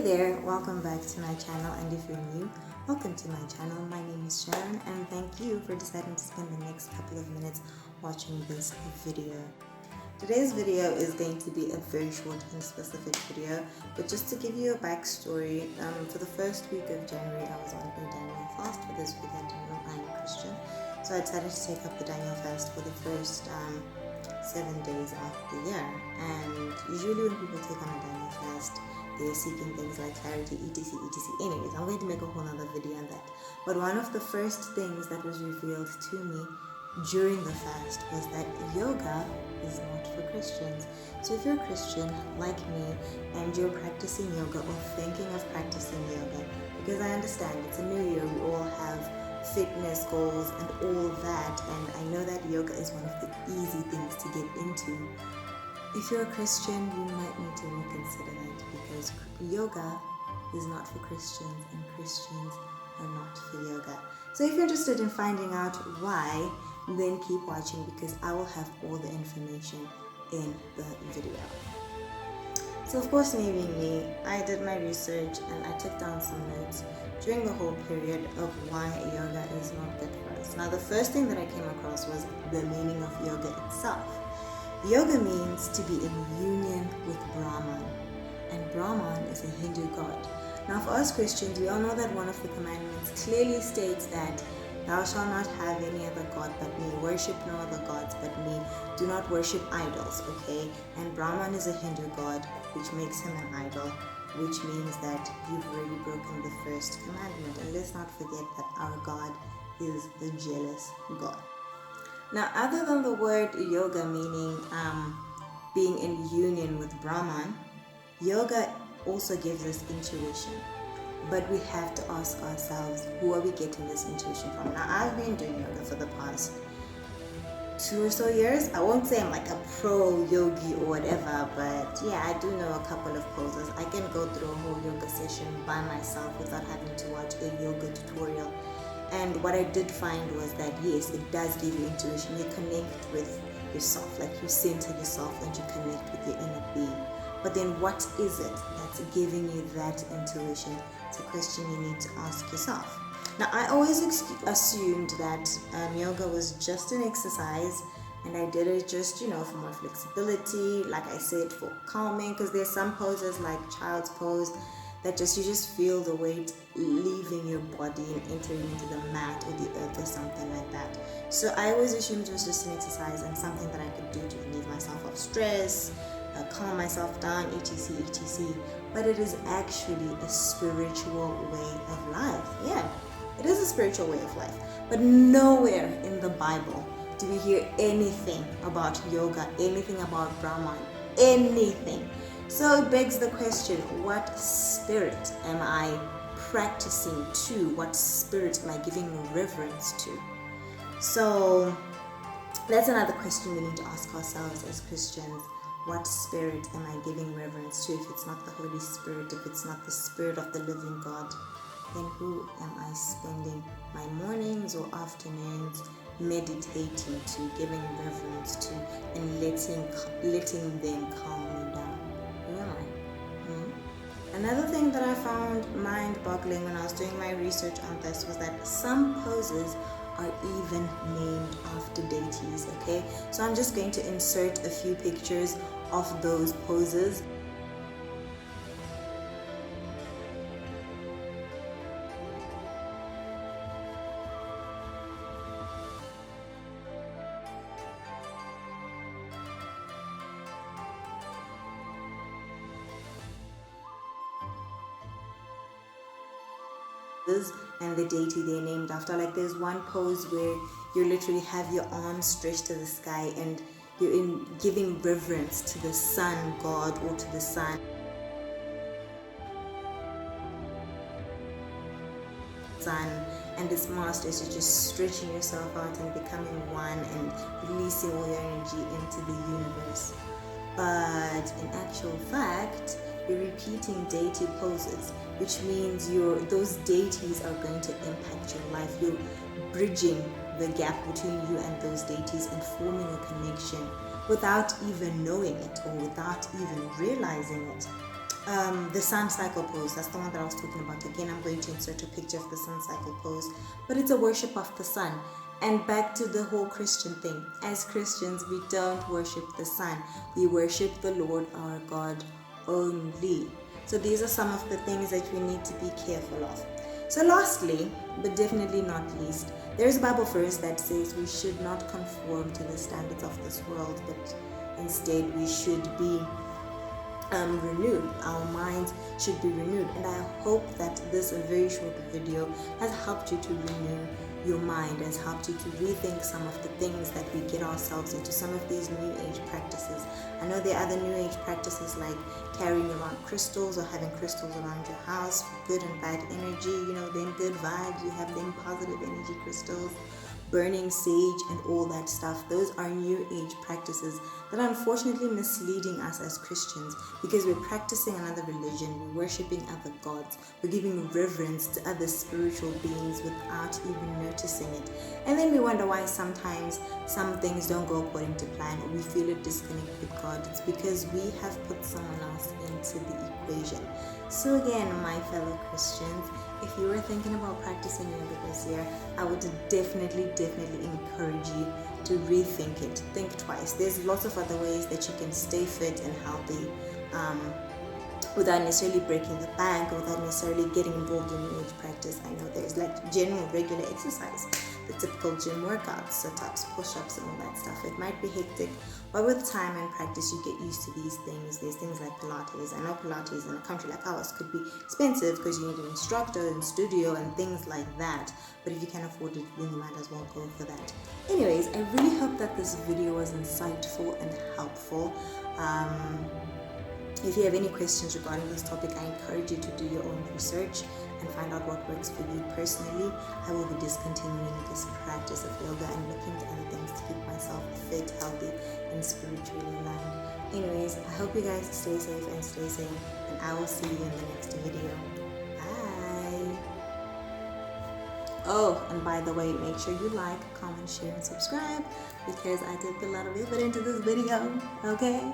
there, welcome back to my channel, and if you're new, welcome to my channel. My name is Sharon and thank you for deciding to spend the next couple of minutes watching this video. Today's video is going to be a very short and specific video, but just to give you a backstory, for the first week of January I was on a Daniel fast. For those of you that don't know, I'm a Christian, so I decided to take up the Daniel fast for the first 7 days of the year. And usually when people take on a Daniel fast, they're seeking things like clarity, etc, etc. Anyways, I'm going to make a whole other video on that. But one of the first things that was revealed to me during the fast was that yoga is not for Christians. So if you're a Christian like me and you're practicing yoga or thinking of practicing yoga, because I understand it's a new year, we all have fitness goals and all that, and I know that yoga is one of the easy things to get into. If you're a Christian, you might need to reconsider that, because yoga is not for Christians and Christians are not for yoga. So if you're interested in finding out why, then keep watching, because I will have all the information in the video. So of course, me being me, I did my research and I took down some notes during the whole period of why yoga is not good for us. Now the first thing that I came across was the meaning of yoga itself. Yoga means to be in union with Brahman, and Brahman is a Hindu god. Now for us Christians, we all know that one of the commandments clearly states that thou shalt not have any other god but me, worship no other gods but me, do not worship idols, okay? And Brahman is a Hindu god, which makes him an idol, which means that you've already broken the first commandment. And let's not forget that our God is a jealous God. Now, other than the word yoga meaning being in union with Brahman, yoga also gives us intuition. But we have to ask ourselves, who are we getting this intuition from? Now, I've been doing yoga for the past 2 or so years. I won't say I'm like a pro yogi or whatever, but yeah, I do know a couple of poses. I can go through a whole yoga session by myself without having to watch a yoga tutorial. And what I did find was that yes, it does give you intuition. You connect with yourself, like you center yourself and you connect with your inner being. But then what is it that's giving you that intuition? It's a question you need to ask yourself. Now, I always assumed that yoga was just an exercise, and I did it just, for more flexibility, like I said, for calming, because there's some poses like child's pose that you just feel the weight leaving your body and entering into the mat or the earth or something like that. So I always assumed it was just an exercise and something that I could do to relieve myself of stress, calm myself down, etc, etc. But it is actually a spiritual way of life. Yeah, it is a spiritual way of life. But nowhere in the Bible do we hear anything about yoga, anything about Brahman, anything. So it begs the question, what spirit am I practicing to? What spirit am I giving reverence to? So that's another question we need to ask ourselves as Christians. What spirit am I giving reverence to? If it's not the Holy Spirit, if it's not the Spirit of the living God, then who am I spending my mornings or afternoons meditating to, giving reverence to, and letting them calm me down? Who am I? Another thing that I found mind-boggling when I was doing my research on this was that some poses are even named after deities, okay? So I'm just going to insert a few pictures of those poses. And the deity they're named after. Like there's one pose where you literally have your arms stretched to the sky and you're giving reverence to the sun god or to the sun. And this master is just stretching yourself out and becoming one and releasing all your energy into the universe. But in actual fact, you're repeating deity poses, which means those deities are going to impact your life. You're bridging the gap between you and those deities and forming a connection without even knowing it or without even realizing it. the sun cycle pose. That's the one that I was talking about. Again, I'm going to insert a picture of the sun cycle pose, but it's a worship of the sun. And back to the whole Christian thing. As Christians, we don't worship the sun. We worship the Lord our God only. So these are some of the things that we need to be careful of. So lastly, but definitely not least, there's a Bible verse that says we should not conform to the standards of this world, but instead we should be renewed. Our minds should be renewed. And I hope that this very short video has helped you to renew your mind, has helped you to rethink some of the things that we get ourselves into, some of these new age practices. I know there are other new age practices like carrying around crystals or having crystals around your house, good and bad energy, them good vibes, you have them positive energy crystals, burning sage and all that stuff. Those are new age practices that are unfortunately misleading us as Christians, because we're practicing another religion, we're worshipping other gods, we're giving reverence to other spiritual beings without even noticing it. And then we wonder why sometimes some things don't go according to plan, or we feel a disconnect with God. It's because we have put someone else into the equation. So again, my fellow Christians, if you were thinking about practicing yoga this year, I would definitely encourage you to rethink it. Think twice. There's lots of other ways that you can stay fit and healthy without necessarily breaking the bank, or without necessarily getting involved in new age practice. I know there's like general regular exercise, the typical gym workouts, sit-ups, push-ups and all that stuff. It might be hectic, but with time and practice you get used to these things. There's things like Pilates. I know Pilates in a country like ours could be expensive because you need an instructor and studio and things like that, but if you can afford it, then you might as well go for that. Anyways, I really hope that this video was insightful and helpful. If you have any questions regarding this topic, I encourage you to do your own research and find out what works for you personally. I will be discontinuing this practice of yoga and looking to other things to keep myself fit, healthy, and spiritually aligned. Anyways, I hope you guys stay safe and stay sane, and I will see you in the next video. Bye! Oh, and by the way, make sure you like, comment, share, and subscribe, because I did put a lot of effort into this video. Okay?